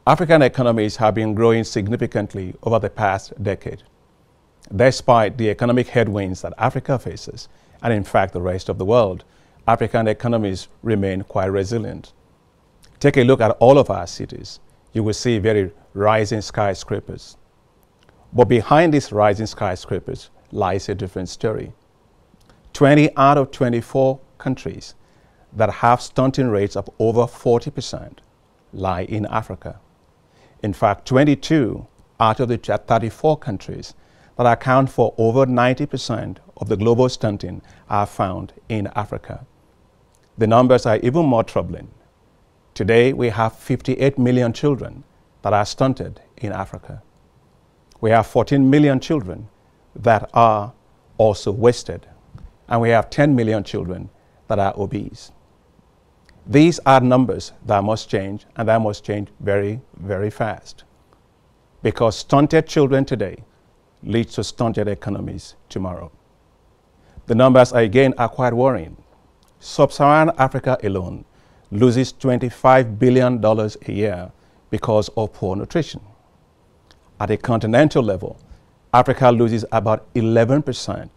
African economies have been growing significantly over the past decade, despite the economic headwinds that Africa faces, and in fact the rest of the world. African economies remain quite resilient. Take a look at all of our cities. You will see very rising skyscrapers. But behind these rising skyscrapers lies a different story. 20 out of 24 countries that have stunting rates of over 40% lie in Africa. In fact, 22 out of the 34 countries that account for over 90% of the global stunting are found in Africa. The numbers are even more troubling. Today, we have 58 million children that are stunted in Africa. We have 14 million children that are also wasted, and we have 10 million children that are obese. These are numbers that must change, and that must change very, very fast. Because stunted children today leads to stunted economies tomorrow. The numbers, again, are quite worrying. Sub-Saharan Africa alone loses $25 billion a year because of poor nutrition. At a continental level, Africa loses about 11%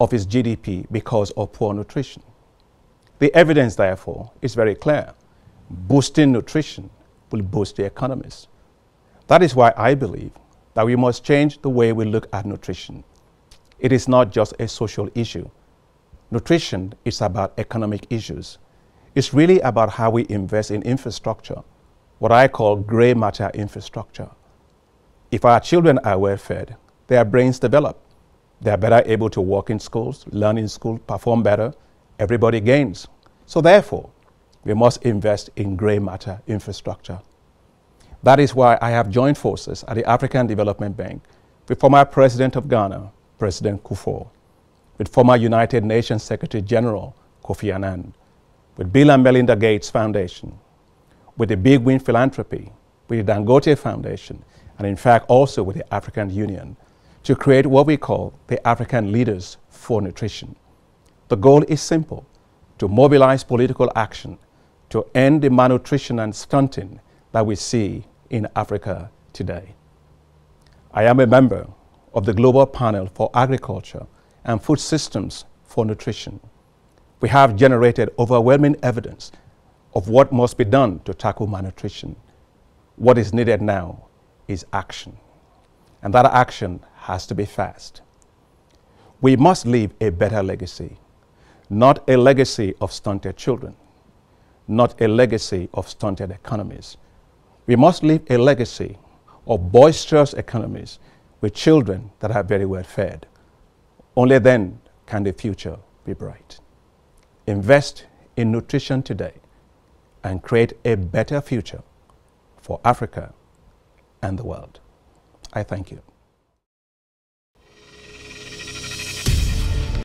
of its GDP because of poor nutrition. The evidence, therefore, is very clear. Boosting nutrition will boost the economies. That is why I believe that we must change the way we look at nutrition. It is not just a social issue. Nutrition is about economic issues. It's really about how we invest in infrastructure, what I call gray matter infrastructure. If our children are well fed, their brains develop. They are better able to work in schools, learn in school, perform better. Everybody gains. So therefore, we must invest in gray matter infrastructure. That is why I have joined forces at the African Development Bank with former President of Ghana, President Kufuor, with former United Nations Secretary General Kofi Annan, with Bill and Melinda Gates Foundation, with the Big Win Philanthropy, with the Dangote Foundation, and in fact also with the African Union, to create what we call the African Leaders for Nutrition. The goal is simple: to mobilize political action to end the malnutrition and stunting that we see in Africa today. I am a member of the Global Panel for Agriculture and Food Systems for Nutrition. We have generated overwhelming evidence of what must be done to tackle malnutrition. What is needed now is action, and that action has to be fast. We must leave a better legacy. Not a legacy of stunted children, not a legacy of stunted economies. We must leave a legacy of boisterous economies with children that are very well fed. Only then can the future be bright. Invest in nutrition today and create a better future for Africa and the world. I thank you.